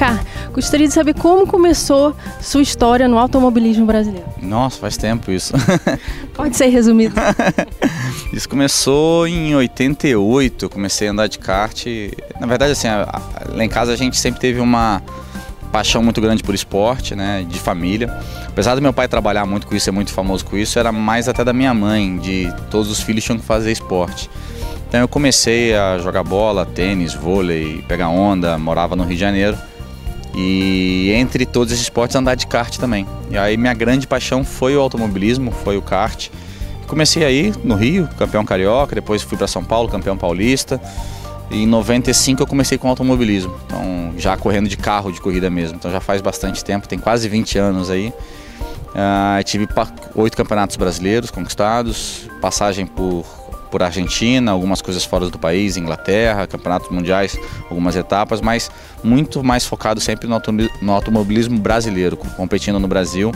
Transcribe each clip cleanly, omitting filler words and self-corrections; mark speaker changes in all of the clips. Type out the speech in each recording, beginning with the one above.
Speaker 1: Kaká, gostaria de saber como começou sua história no automobilismo brasileiro.
Speaker 2: Nossa, faz tempo isso.
Speaker 1: Pode ser resumido.
Speaker 2: Isso começou em 88, eu comecei a andar de kart. Na verdade, assim, lá em casa a gente sempre teve uma paixão muito grande por esporte, né, de família. Apesar do meu pai trabalhar muito com isso, ser muito famoso com isso, era mais até da minha mãe, de todos os filhos tinham que fazer esporte. Então eu comecei a jogar bola, tênis, vôlei, pegar onda, morava no Rio de Janeiro. E entre todos esses esportes andar de kart também. E aí minha grande paixão foi o automobilismo, foi o kart. Comecei aí no Rio, campeão carioca, depois fui para São Paulo, campeão paulista. E em 95 eu comecei com automobilismo, então já correndo de carro, de corrida mesmo. Então já faz bastante tempo, tem quase 20 anos aí. Tive 8 campeonatos brasileiros conquistados, passagem por Argentina, algumas coisas fora do país, Inglaterra, campeonatos mundiais, algumas etapas, mas muito mais focado sempre no automobilismo brasileiro, competindo no Brasil.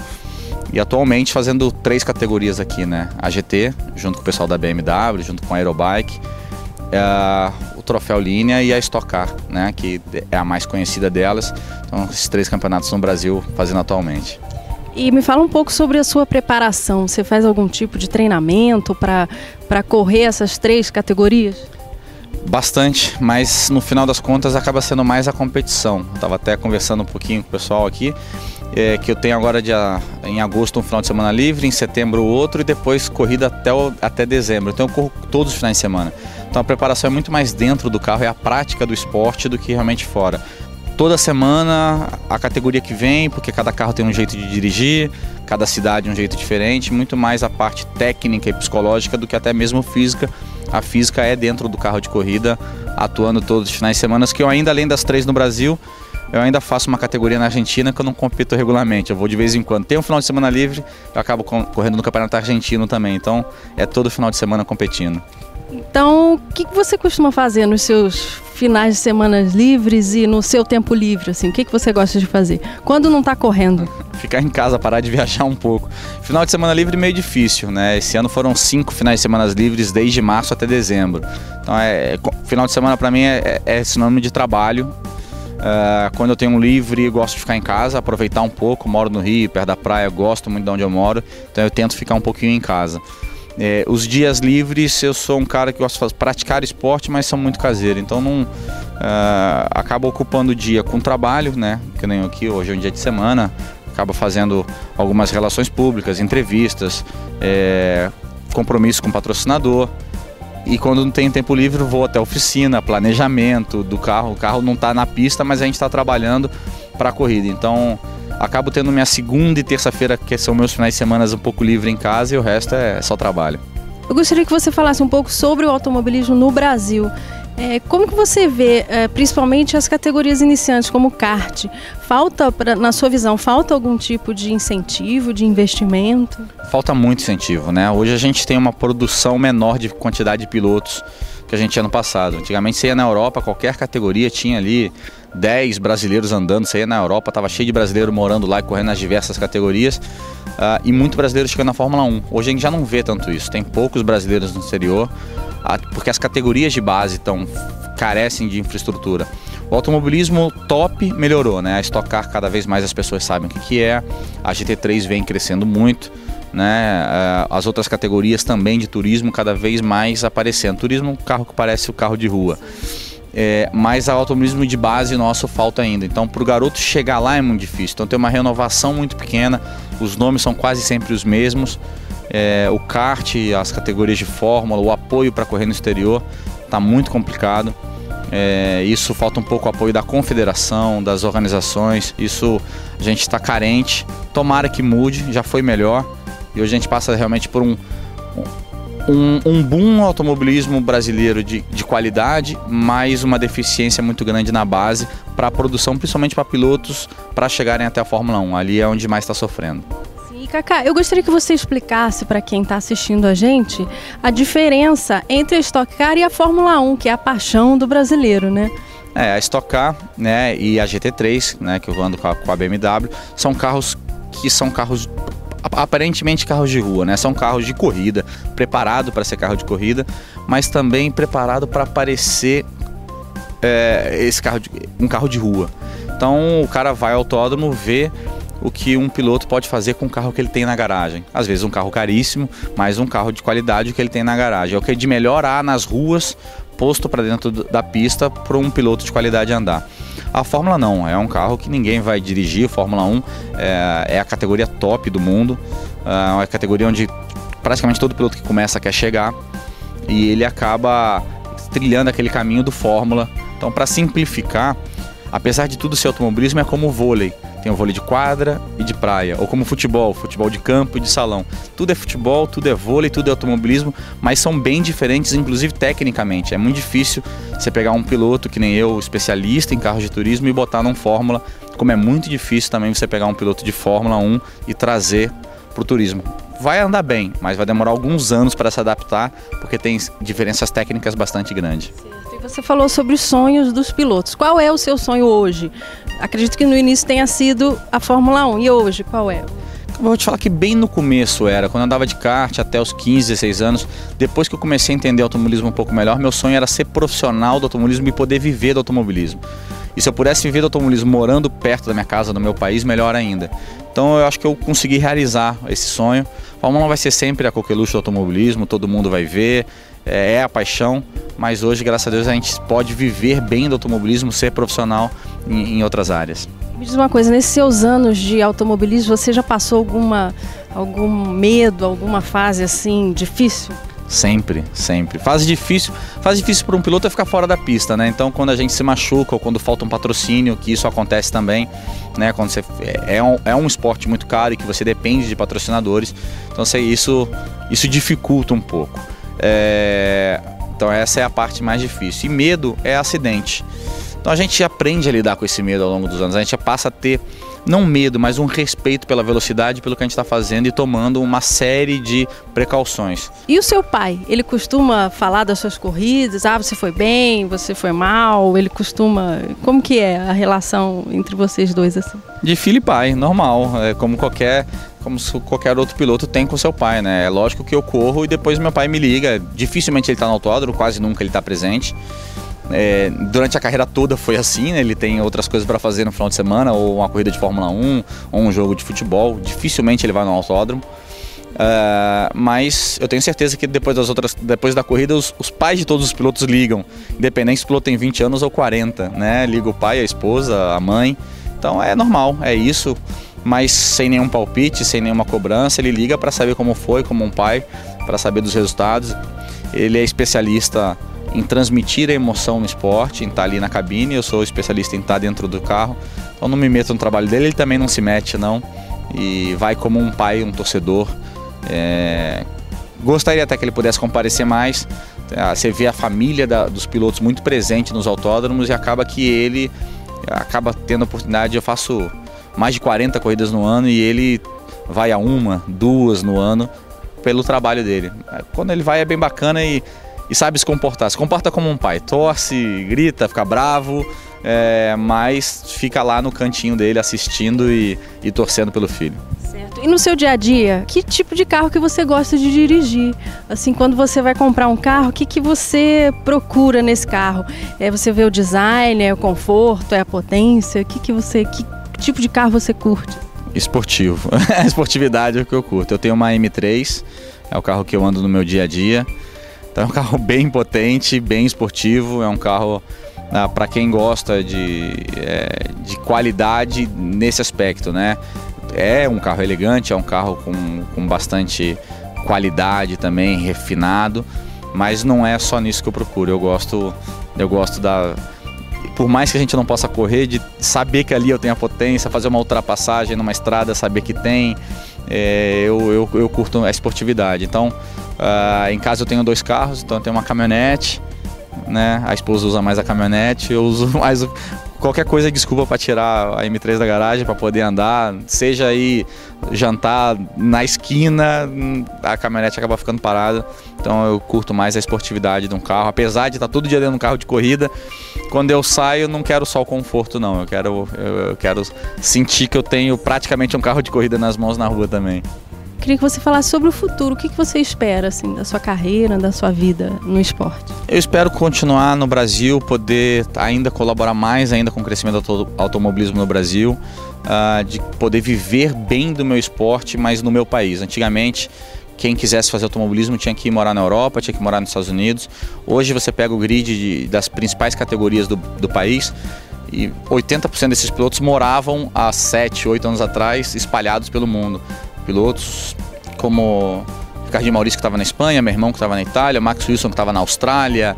Speaker 2: E atualmente fazendo 3 categorias aqui, né? A GT, junto com o pessoal da BMW, junto com a Aerobike, o Troféu Linha e a Stock Car, né? Que é a mais conhecida delas. Então esses 3 campeonatos no Brasil fazendo atualmente.
Speaker 1: E me fala um pouco sobre a sua preparação. Você faz algum tipo de treinamento para correr essas 3 categorias?
Speaker 2: Bastante, mas no final das contas acaba sendo mais a competição. Estava até conversando um pouquinho com o pessoal aqui, que eu tenho agora em agosto um final de semana livre, em setembro outro e depois corrida até dezembro. Então eu corro todos os finais de semana. Então a preparação é muito mais dentro do carro, é a prática do esporte do que realmente fora. Toda semana a categoria que vem, porque cada carro tem um jeito de dirigir, cada cidade um jeito diferente, muito mais a parte técnica e psicológica do que até mesmo física. A física é dentro do carro de corrida, atuando todos os finais de semana, que eu ainda, além das 3 no Brasil, eu ainda faço uma categoria na Argentina que eu não compito regularmente, eu vou de vez em quando. Tem um final de semana livre, eu acabo correndo no campeonato argentino também, então é todo final de semana competindo.
Speaker 1: Então, o que você costuma fazer nos seus finais de semana livres e no seu tempo livre? Assim, o que você gosta de fazer quando não está correndo?
Speaker 2: Ficar em casa, parar de viajar um pouco. Final de semana livre meio difícil, né? Esse ano foram 5 finais de semana livres desde março até dezembro. Então, final de semana para mim é sinônimo de trabalho. Quando eu tenho um livre, eu gosto de ficar em casa, aproveitar um pouco. Moro no Rio, perto da praia, gosto muito de onde eu moro, então eu tento ficar um pouquinho em casa. Os dias livres, eu sou um cara que gosta de praticar esporte, mas sou muito caseiro, então não acabo ocupando o dia com trabalho, né? Que nem aqui, hoje é um dia de semana, acabo fazendo algumas relações públicas, entrevistas, compromisso com patrocinador. E quando não tenho tempo livre, vou até a oficina, planejamento do carro. O carro não está na pista, mas a gente está trabalhando para a corrida. Então, acabo tendo minha segunda e terça-feira, que são meus finais de semana um pouco livre em casa, e o resto é só trabalho.
Speaker 1: Eu gostaria que você falasse um pouco sobre o automobilismo no Brasil. Como que você vê, principalmente as categorias iniciantes, como kart? Na sua visão, falta algum tipo de incentivo, de investimento?
Speaker 2: Falta muito incentivo, né? Hoje a gente tem uma produção menor de quantidade de pilotos que a gente tinha no passado. Antigamente você ia na Europa, qualquer categoria tinha ali 10 brasileiros andando. Você ia na Europa, estava cheio de brasileiro morando lá e correndo nas diversas categorias. E muito brasileiro chegando na Fórmula 1. Hoje a gente já não vê tanto isso. Tem poucos brasileiros no exterior, porque as categorias de base carecem de infraestrutura. O automobilismo top melhorou, né? A Stock Car cada vez mais as pessoas sabem o que é. A GT3 vem crescendo muito, né? As outras categorias também de turismo cada vez mais aparecendo. Turismo é um carro que parece o carro de rua. Mas o automobilismo de base nosso falta ainda. Então, para o garoto chegar lá é muito difícil. Então, tem uma renovação muito pequena. Os nomes são quase sempre os mesmos. O kart, as categorias de fórmula, o apoio para correr no exterior está muito complicado. Isso falta um pouco o apoio da confederação, das organizações. Isso a gente está carente. Tomara que mude, já foi melhor. E hoje a gente passa realmente por um boom automobilismo brasileiro de qualidade, mas uma deficiência muito grande na base para a produção, principalmente para pilotos, para chegarem até a Fórmula 1. Ali é onde mais está sofrendo.
Speaker 1: Sim, Kaká, eu gostaria que você explicasse para quem está assistindo a gente a diferença entre a Stock Car e a Fórmula 1, que é a paixão do brasileiro, né?
Speaker 2: A Stock Car, né, e a GT3, né, que eu ando com a BMW, são carros que são carros aparentemente carros de rua, né? São carros de corrida, preparado para ser carro de corrida, mas também preparado para parecer um carro de rua. Então o cara vai ao autódromo ver o que um piloto pode fazer com o carro que ele tem na garagem. Às vezes um carro caríssimo, mas um carro de qualidade que ele tem na garagem. É o que de melhor há nas ruas, posto para dentro da pista para um piloto de qualidade andar. A Fórmula não, é um carro que ninguém vai dirigir. A Fórmula 1 é a categoria top do mundo, é a categoria onde praticamente todo piloto que começa quer chegar, e ele acaba trilhando aquele caminho do Fórmula. Então, para simplificar, apesar de tudo ser automobilismo, é como o vôlei. Tem o vôlei de quadra e de praia, ou como futebol de campo e de salão. Tudo é futebol, tudo é vôlei, tudo é automobilismo, mas são bem diferentes, inclusive tecnicamente. É muito difícil você pegar um piloto que nem eu, especialista em carros de turismo, e botar num Fórmula, como é muito difícil também você pegar um piloto de Fórmula 1 e trazer para o turismo. Vai andar bem, mas vai demorar alguns anos para se adaptar, porque tem diferenças técnicas bastante grandes.
Speaker 1: Você falou sobre os sonhos dos pilotos. Qual é o seu sonho hoje? Acredito que no início tenha sido a Fórmula 1. E hoje, qual é?
Speaker 2: Eu vou te falar que bem no começo era, quando eu andava de kart até os 15, 16 anos, depois que eu comecei a entender automobilismo um pouco melhor, meu sonho era ser profissional do automobilismo e poder viver do automobilismo. E se eu pudesse viver do automobilismo morando perto da minha casa, do meu país, melhor ainda. Então eu acho que eu consegui realizar esse sonho. A Fórmula 1 vai ser sempre a coqueluche do automobilismo, todo mundo vai ver, é a paixão, mas hoje, graças a Deus, a gente pode viver bem do automobilismo, ser profissional em outras áreas.
Speaker 1: Me diz uma coisa, nesses seus anos de automobilismo, você já passou algum medo, alguma fase assim difícil?
Speaker 2: Sempre, sempre. Fase difícil para um piloto é ficar fora da pista, né? Então, quando a gente se machuca ou quando falta um patrocínio, que isso acontece também, né? Quando você é um esporte muito caro e que você depende de patrocinadores, então isso dificulta um pouco. Então essa é a parte mais difícil. E medo é acidente. Então a gente aprende a lidar com esse medo ao longo dos anos. A gente passa a ter, não medo, mas um respeito pela velocidade, pelo que a gente está fazendo e tomando uma série de precauções.
Speaker 1: E o seu pai? Ele costuma falar das suas corridas? Ah, você foi bem, você foi mal? Ele costuma... Como que é a relação entre vocês dois assim?
Speaker 2: De filho e pai, normal. É como qualquer outro piloto tem com seu pai, né? É lógico que eu corro e depois meu pai me liga. Dificilmente ele está no autódromo, quase nunca ele está presente. Durante a carreira toda foi assim, né? Ele tem outras coisas para fazer no final de semana, ou uma corrida de Fórmula 1, ou um jogo de futebol. Dificilmente ele vai no autódromo. Mas eu tenho certeza que depois da corrida os pais de todos os pilotos ligam, independente se o piloto tem 20 anos ou 40, né? Liga o pai, a esposa, a mãe. Então é normal, é isso, mas sem nenhum palpite, sem nenhuma cobrança. Ele liga para saber como foi, como um pai, para saber dos resultados. Ele é especialista em transmitir a emoção no esporte, em estar ali na cabine. Eu sou especialista em estar dentro do carro, então não me meto no trabalho dele. Ele também não se mete não, e vai como um pai, um torcedor. Gostaria até que ele pudesse comparecer mais. Você vê a família dos pilotos muito presente nos autódromos, e acaba que ele acaba tendo oportunidade. Eu faço mais de 40 corridas no ano e ele vai a 1, 2 no ano pelo trabalho dele. Quando ele vai é bem bacana e sabe se comportar. Se comporta como um pai, torce, grita, fica bravo, mas fica lá no cantinho dele assistindo e torcendo pelo filho.
Speaker 1: Certo. E no seu dia a dia, que tipo de carro que você gosta de dirigir? Assim, quando você vai comprar um carro, o que você procura nesse carro? Você vê o design, é o conforto, é a potência? Que tipo de carro você curte?
Speaker 2: Esportivo. A esportividade é o que eu curto. Eu tenho uma M3, é o carro que eu ando no meu dia a dia. Então é um carro bem potente, bem esportivo, é um carro para quem gosta de qualidade nesse aspecto, né? É um carro elegante, é um carro com bastante qualidade também, refinado, mas não é só nisso que eu procuro. Eu gosto por mais que a gente não possa correr, de saber que ali eu tenho a potência, fazer uma ultrapassagem numa estrada, saber que tem, eu curto a esportividade. Então, em casa eu tenho 2 carros, então eu tenho uma caminhonete, né? A esposa usa mais a caminhonete, eu uso mais qualquer coisa, desculpa para tirar a M3 da garagem, para poder andar, seja aí jantar na esquina, a caminhonete acaba ficando parada. Então eu curto mais a esportividade de um carro, apesar de estar todo dia dentro de um carro de corrida. Quando eu saio, não quero só o conforto não, eu quero sentir que eu tenho praticamente um carro de corrida nas mãos na rua também.
Speaker 1: queria que você falasse sobre o futuro. O que você espera assim, da sua carreira, da sua vida no esporte?
Speaker 2: Eu espero continuar no Brasil, poder ainda colaborar mais ainda com o crescimento do automobilismo no Brasil, de poder viver bem do meu esporte, mas no meu país. Antigamente, quem quisesse fazer automobilismo tinha que ir morar na Europa, tinha que morar nos Estados Unidos. Hoje você pega o grid das principais categorias do país e 80% desses pilotos moravam há 7, 8 anos atrás espalhados pelo mundo. Pilotos como Ricardinho Maurício, que estava na Espanha, meu irmão que estava na Itália, Max Wilson, que estava na Austrália,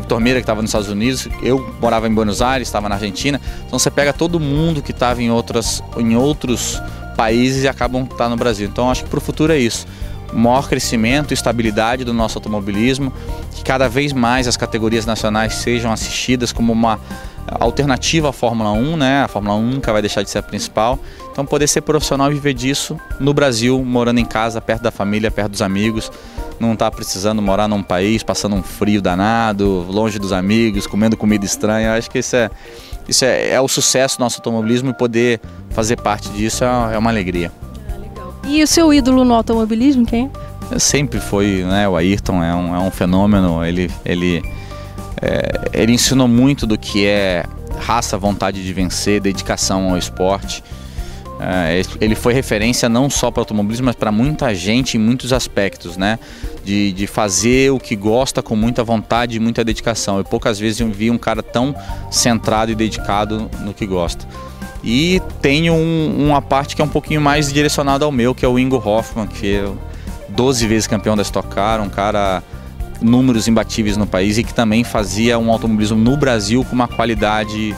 Speaker 2: Vitor Meira, que estava nos Estados Unidos, eu morava em Buenos Aires, estava na Argentina. Então você pega todo mundo que estava em outros países e acabam estar no Brasil. Então acho que para o futuro é isso. Maior crescimento e estabilidade do nosso automobilismo, que cada vez mais as categorias nacionais sejam assistidas como uma alternativa à Fórmula 1, né? A Fórmula 1 nunca vai deixar de ser a principal. Então poder ser profissional e viver disso no Brasil, morando em casa, perto da família, perto dos amigos, não estar precisando morar num país, passando um frio danado, longe dos amigos, comendo comida estranha. Eu acho que isso é o sucesso do nosso automobilismo, e poder fazer parte disso é uma alegria.
Speaker 1: E o seu ídolo no automobilismo, quem?
Speaker 2: Sempre foi, né, o Ayrton, é um fenômeno. Ele ensinou muito do que é raça, vontade de vencer, dedicação ao esporte. Ele foi referência não só para o automobilismo, mas para muita gente em muitos aspectos, né? De fazer o que gosta com muita vontade e muita dedicação. Eu poucas vezes vi um cara tão centrado e dedicado no que gosta. E tenho uma parte que é um pouquinho mais direcionada ao meu, que é o Ingo Hoffmann, que é 12 vezes campeão da Stock Car, um cara números imbatíveis no país e que também fazia um automobilismo no Brasil com uma qualidade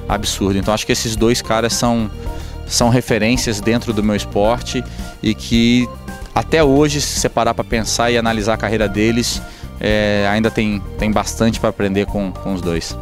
Speaker 2: absurda. Então acho que esses dois caras são referências dentro do meu esporte, e que até hoje, se você parar para pensar e analisar a carreira deles, ainda tem bastante para aprender com os dois.